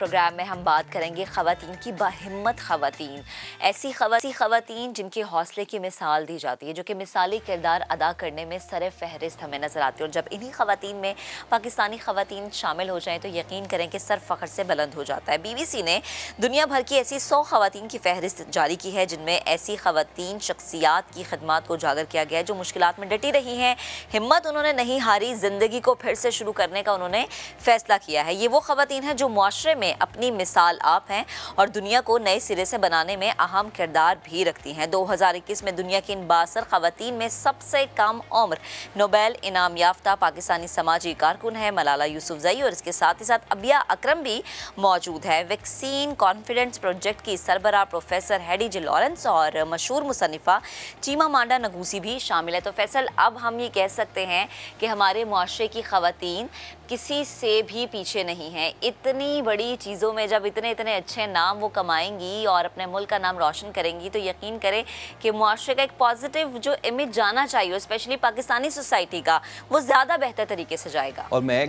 Programme میں ہم بات کریں گے خواتین کی باہمت خواتین، ایسی خواتین جن کے حوصلے کی مثال دی جاتی ہے، جو کہ مثالی کردار ادا کرنے میں سر فہرست ہمیں نظر آتی ہے، اور جب انہی خواتین میں پاکستانی خواتین شامل ہو جائیں تو یقین کریں کہ سر فخر سے بلند ہو جاتا ہے۔ بی بی سی نے دنیا بھر کی ایسی 100 خواتین کی فہرست جاری کی ہے، جن میں ایسی خواتین شخصیات کی خدمات کو اجاگر کیا گیا ہے جو مشکلات میں ڈٹی رہی ہیں، ہمت انہوں نے نہیں ہاری، زندگی کو پھر سے شروع کرنے کا انہوں نے فیصلہ کیا ہے۔ یہ وہ خواتین ہیں جو معاشرے میں اپنی مثال آپ ہیں اور دنیا کو نئے سرے سے بنانے میں اہم کردار بھی رکھتی ہیں۔ 2021 میں دنیا کی ان 62 خواتین میں سب سے کم عمر نوبیل انعام یافتہ پاکستانی سماجی کارکن ہے ملالہ یوسفزئی، اور اس کے ساتھ ہی ساتھ ابیا اکرم بھی موجود ہے۔ ویکسین کانفیڈنس پروجیکٹ کی سربراہ پروفیسر ہیڈی جے لارنس اور مشہور مصنفہ چیما مانڈا نگوسی بھی شامل ہے۔ تو فیصل، اب ہم یہ کہہ سکتے ہیں کہ ہمارے معاشرے کی خواتین کسی سے بھی پیچھے نہیں ہیں۔ اتنی بڑی چیزوں میں جب اتنے اچھے نام وہ کمائیں گی اور اپنے ملک کا نام روشن کریں گی تو یقین کریں کہ معاشرے کا ایک پازیٹیو جو امیج جانا چاہیے، اسپیشلی پاکستانی سوسائٹی کا، وہ زیادہ بہتر طریقے سے جائے گا۔ اور میں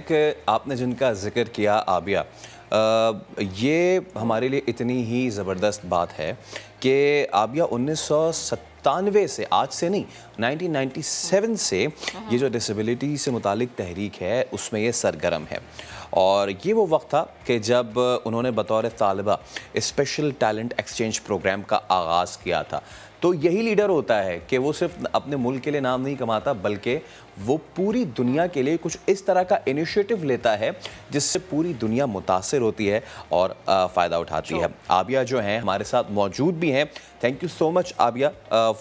آپ نے جن کا ذکر کیا آبیہ، یہ ہمارے لیے اتنی ہی زبردست بات ہے کہ آبیہ 1997 سے، آج سے نہیں، 1997 سے یہ جو ڈسیبلٹی سے متعلق تحریک ہے اس میں یہ سرگرم ہے، اور یہ وہ وقت تھا کہ جب انہوں نے بطور طالبہ اسپیشل ٹیلنٹ ایکسچینج پروگرام کا آغاز کیا تھا۔ تو یہی لیڈر ہوتا ہے کہ وہ صرف اپنے ملک کے لیے نام نہیں کماتا بلکہ وہ پوری دنیا کے لیے کچھ اس طرح کا انیشیٹو لیتا ہے جس سے پوری دنیا متاثر ہوتی ہے اور فائدہ اٹھاتی ہے۔ آبیہ جو ہیں ہمارے ساتھ موجود بھی ہیں۔ Thank you so much Abiya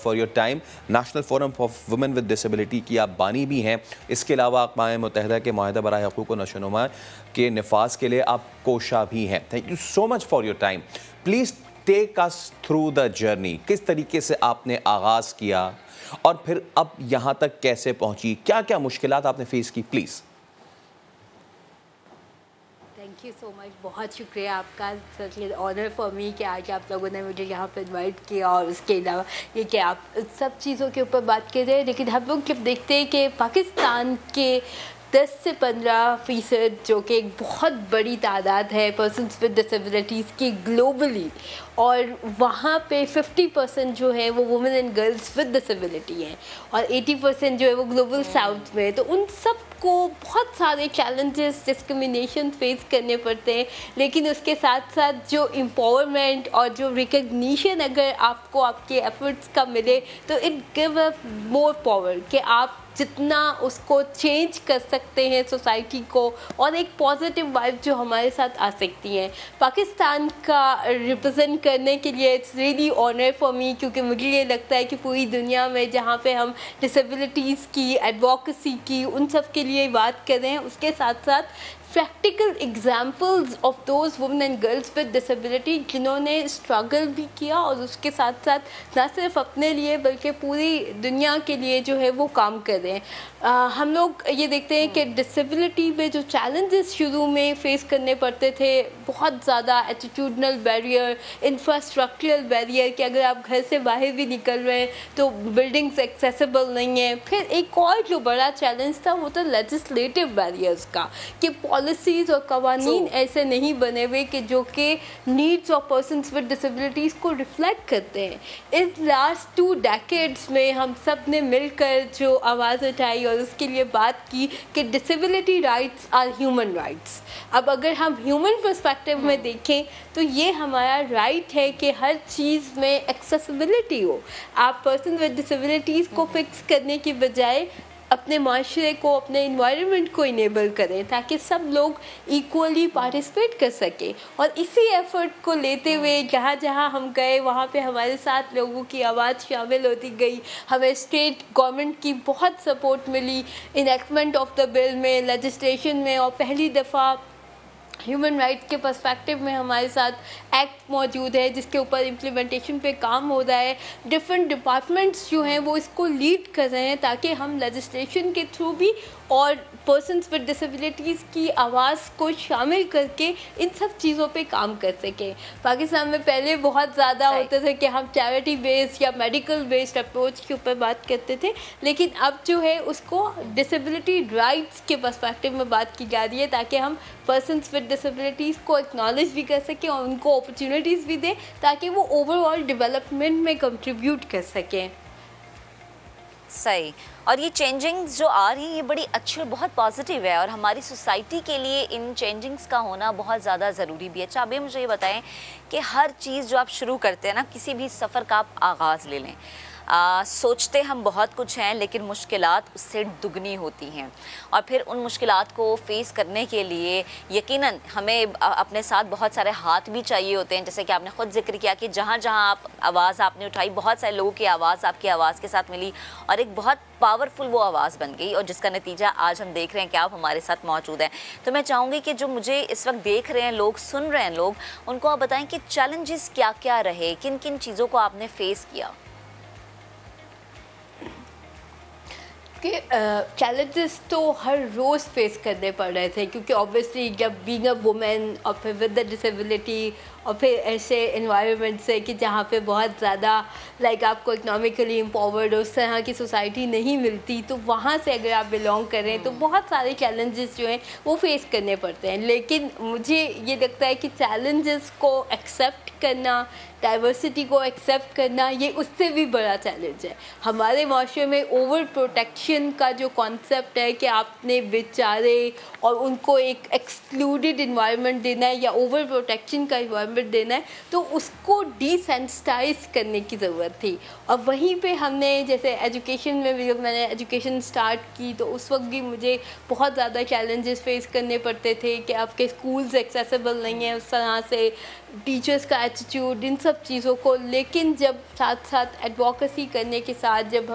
for your time. National forum of women with disability کی آپ بانی بھی ہیں، اس کے علاوہ اقوام متحدہ کے معاہدہ برائے حقوق و نشوونما کے نفاذ کے لیے آپ کوشاں بھی ہیں۔ Thank you so much for your time. Please take us through the journey, کس طریقے سے آپ نے آغاز کیا اور پھر اب یہاں تک کیسے پہنچی، کیا کیا مشکلات آپ نے فیس کی، پلیز۔ تھینک یو سو مچ، بہت شکریہ آپ کا، آنر فار می کہ آج آپ لوگوں نے مجھے یہاں پہ انوائٹ کیا، اور اس کے علاوہ یہ کہ آپ سب چیزوں کے اوپر بات کر رہے ہیں۔ لیکن ہم لوگ جب دیکھتے ہیں کہ پاکستان کے 10 سے 15% جو کہ ایک بہت بڑی تعداد ہے پرسنس ود ڈسیبلٹیز کی گلوبلی، اور وہاں پہ 50% جو ہے وہ women and girls with disability ہیں، اور 80% جو ہے وہ گلوبل ساؤتھ میں، تو ان سب کو بہت سارے چیلنجز، ڈسکرمنیشن فیس کرنے پڑتے ہیں۔ لیکن اس کے ساتھ ساتھ جو امپاورمنٹ اور جو ریکگنیشن اگر آپ کو آپ کے ایفرٹس کا ملے تو it give a more power کہ آپ جتنا اس کو چینج کر سکتے ہیں سوسائٹی کو، اور ایک پازیٹیو وائب جو ہمارے ساتھ آ سکتی ہیں۔ پاکستان کا ریپرزینٹ کرنے کے لیے it's really honour for me, کیونکہ مجھے یہ لگتا ہے کہ پوری دنیا میں جہاں پہ ہم ڈسیبلٹیز کی ایڈوکیسی کی ان سب کے لیے بات کر رہے ہیں، اس کے ساتھ ساتھ practical examples of those women and girls with disability جنہوں نے اسٹرگل بھی کیا، اور اس کے ساتھ ساتھ نہ صرف اپنے لیے بلکہ پوری دنیا کے لیے جو ہے وہ کام کر رہے ہیں۔ ہم لوگ یہ دیکھتے ہیں کہ ڈسیبلٹی میں جو چیلنجز شروع میں فیس کرنے پڑتے تھے، بہت زیادہ ایٹیٹیوڈنل بیریئر، انفراسٹرکچرل بیریئر کہ اگر آپ گھر سے باہر بھی نکل رہے ہیں تو بلڈنگز ایکسیسیبل نہیں ہیں۔ پھر ایک اور جو بڑا چیلنج تھا وہ تھا لیجسلیٹو بیریئرز کا، کہ پالیسیز اور قوانین ایسے نہیں بنے ہوئے کہ جو کہ needs of persons with disabilities کو ریفلیکٹ کرتے ہیں۔ اس لاسٹ 2 ڈیکیڈز میں ہم سب نے مل کر جو آواز اٹھائی اور اس کے لیے بات کی کہ disability rights are human rights. اب اگر ہم ہیومن پرسپیکٹیو میں دیکھیں تو یہ ہمارا رائٹ ہے کہ ہر چیز میں ایکسیسیبلٹی ہو۔ آپ پرسن ود ڈسیبلٹیز کو فکس کرنے کی بجائے اپنے معاشرے کو، اپنے انوائرمنٹ کو انیبل کریں تاکہ سب لوگ ایکولی پارٹیسپیٹ کر سکیں۔ اور اسی ایفرٹ کو لیتے ہوئے جہاں جہاں ہم گئے وہاں پہ ہمارے ساتھ لوگوں کی آواز شامل ہوتی گئی۔ ہمیں اسٹیٹ گورنمنٹ کی بہت سپورٹ ملی انیکٹمنٹ آف دا بل میں، لیجسلیشن میں، اور پہلی دفعہ ہیومن رائٹ کے پرسپیکٹیو میں ہمارے ساتھ ایکٹ موجود ہے جس کے اوپر امپلیمنٹیشن پہ کام ہو رہا ہے۔ ڈفرینٹ ڈپارٹمنٹس جو ہیں وہ اس کو لیڈ کر رہے ہیں تاکہ ہم لیجسلیشن کے تھرو بھی اور پرسنس ود ڈسیبلٹیز کی آواز کو شامل کر کے ان سب چیزوں پہ کام کر سکیں. پاکستان میں پہلے بہت زیادہ ہوتا تھا کہ ہم چیریٹی بیسڈ یا میڈیکل بیسڈ اپروچ کے اوپر بات کرتے تھے, لیکن اب جو ہے اس کو ڈسیبلٹی رائٹس کے پرسپیکٹو میں بات کی جا رہی ہے, تاکہ ہم پرسنس ود ڈسیبلٹیز کو اکنالج بھی کر سکیں اور ان کو اپرچونیٹیز بھی دیں تاکہ وہ اوور آل ڈیولپمنٹ میں کنٹریبیوٹ کر سکیں. صحیح. اور یہ چینجنگز جو آ رہی ہیں یہ بڑی اچھی اور بہت پازیٹیو ہے, اور ہماری سوسائٹی کے لیے ان چینجنگز کا ہونا بہت زیادہ ضروری بھی ہے. اچھا ابھی مجھے یہ بتائیں کہ ہر چیز جو آپ شروع کرتے ہیں نا, کسی بھی سفر کا آپ آغاز لے لیں, سوچتے ہم بہت کچھ ہیں لیکن مشکلات اس سے دگنی ہوتی ہیں, اور پھر ان مشکلات کو فیس کرنے کے لیے یقیناً ہمیں اپنے ساتھ بہت سارے ہاتھ بھی چاہیے ہوتے ہیں. جیسے کہ آپ نے خود ذکر کیا کہ جہاں جہاں آپ آواز آپ نے اٹھائی, بہت سارے لوگوں کی آواز آپ کی آواز کے ساتھ ملی اور ایک بہت پاورفل وہ آواز بن گئی, اور جس کا نتیجہ آج ہم دیکھ رہے ہیں کہ آپ ہمارے ساتھ موجود ہیں. تو میں چاہوں گی کہ جو مجھے اس وقت دیکھ رہے ہیں لوگ, سن رہے ہیں لوگ, ان کو آپ بتائیں کہ چیلنجز کیا کیا رہے, کن کن چیزوں کو آپ نے فیس کیا. کہ چیلنجز تو ہر روز فیس کرنے پڑ رہے تھے, کیونکہ اوبویسلی جب بینگ اے وومین اور پھر ود اے ڈسیبلٹی اور پھر ایسے انوائرمنٹ سے کہ جہاں پہ بہت زیادہ لائک آپ کو اکنامیکلی امپاورڈ اس طرح کی سوسائٹی نہیں ملتی, تو وہاں سے اگر آپ بلانگ کریں تو بہت سارے چیلنجز جو ہیں وہ فیس کرنے پڑتے ہیں. لیکن مجھے یہ لگتا ہے کہ چیلنجز کو ایکسیپٹ کرنا, ڈائیورسٹی کو ایکسیپٹ کرنا, یہ اس سے بھی بڑا چیلنج ہے. ہمارے معاشرے میں اوور پروٹیکشن کا جو کانسیپٹ ہے کہ آپ نے بیچارے اور ان کو ایک ایکسکلوڈیڈ انوائرمنٹ دینا ہے یا اوور پروٹیکشن کا انوائرمنٹ دینا ہے, تو اس کو ڈی سینسٹائز کرنے کی ضرورت تھی. اور وہیں پہ ہم نے جیسے ایجوکیشن میں بھی, جب میں نے ایجوکیشن سٹارٹ کی تو اس وقت بھی مجھے بہت زیادہ چیلنجز فیس کرنے پڑتے تھے کہ آپ کے اسکولز ایکسیسیبل نہیں ہیں اس طرح سے, ٹیچرس کا ایٹیٹیوڈ, ان سب چیزوں کو. لیکن جب ساتھ ساتھ ایڈوکیسی کرنے کے ساتھ جب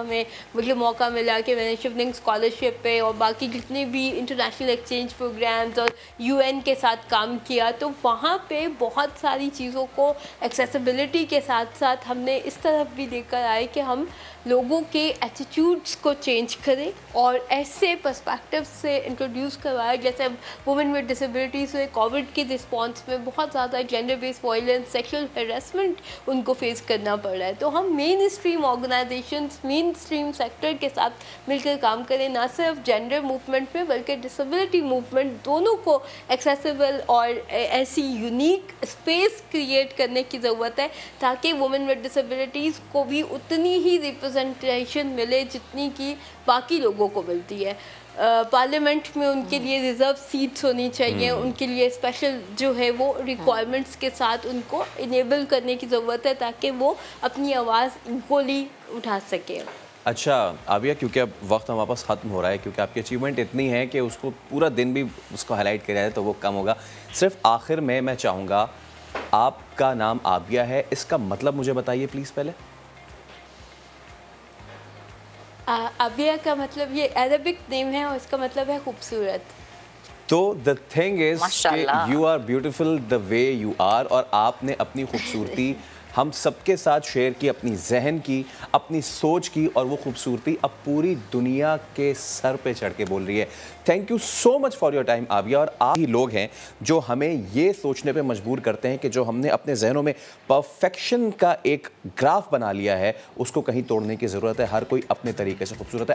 مجھے موقع ملا کہ میں نے شیولنگ اسکالرشپ پہ اور باقی جتنے بھی انٹرنیشنل ایکسچینج پروگرامز اور UN کے ساتھ کام کیا, تو وہاں پہ بہت ساری چیزوں کو ایکسیسیبلٹی کے ساتھ ساتھ ہم نے اس طرف بھی لے کر آئے کہ ہم لوگوں کے ایٹیٹیوڈس کو چینج کریں اور ایسے پرسپیکٹو سے انٹروڈیوس کروائے. جیسے وومن ود ڈسیبلٹیز ہوئے, کووڈ کی رسپانس میں بہت زیادہ gender base violence, sexual harassment ان کو فیس کرنا پڑ رہا ہے. تو ہم mainstream organisations, mainstream sector کے ساتھ مل کر کام کریں, نہ صرف جینڈر موومنٹ میں بلکہ ڈسیبلٹی موومنٹ دونوں کو ایکسیسیبل اور ایسی یونیک اسپیس کریٹ کرنے کی ضرورت ہے تاکہ وومن ود ڈسیبلٹیز کو بھی اتنی ہی ریپرزنٹیشن ملے جتنی کی باقی لوگوں کو ملتی ہے. پارلیمنٹ میں ان کے لیے ریزرو سیٹس ہونی چاہیے, ان کے لیے اسپیشل جو ہے وہ ریکوائرمنٹس کے ساتھ ان کو انیبل کرنے کی ضرورت ہے تاکہ وہ اپنی آواز ایکولی اٹھا سکیں. اچھا عابیہ, کیونکہ اب وقت ہمارے پاس ختم ہو رہا ہے, کیونکہ آپ کی اچیومنٹ اتنی ہے کہ اس کو پورا دن بھی اس کو ہائی لائٹ کیا جائے تو وہ کم ہوگا. صرف آخر میں چاہوں گا, آپ کا نام عابیہ ہے, اس کا مطلب مجھے بتائیے پلیز پہلے. عابیہ کا مطلب یہ عربک نیم ہے اور اس کا مطلب ہے خوبصورت. تو the thing is کہ you are beautiful the way you are, اور آپ نے اپنی خوبصورتی ہم سب کے ساتھ شیئر کی, اپنی ذہن کی, اپنی سوچ کی, اور وہ خوبصورتی اب پوری دنیا کے سر پہ چڑھ کے بول رہی ہے. Thank you so much for your time Abiya. اور آپ ہی لوگ ہیں جو ہمیں یہ سوچنے پہ مجبور کرتے ہیں کہ جو ہم نے اپنے ذہنوں میں پرفیکشن کا ایک گراف بنا لیا ہے اس کو کہیں توڑنے کی ضرورت ہے. ہر کوئی اپنے طریقے سے خوبصورت ہے.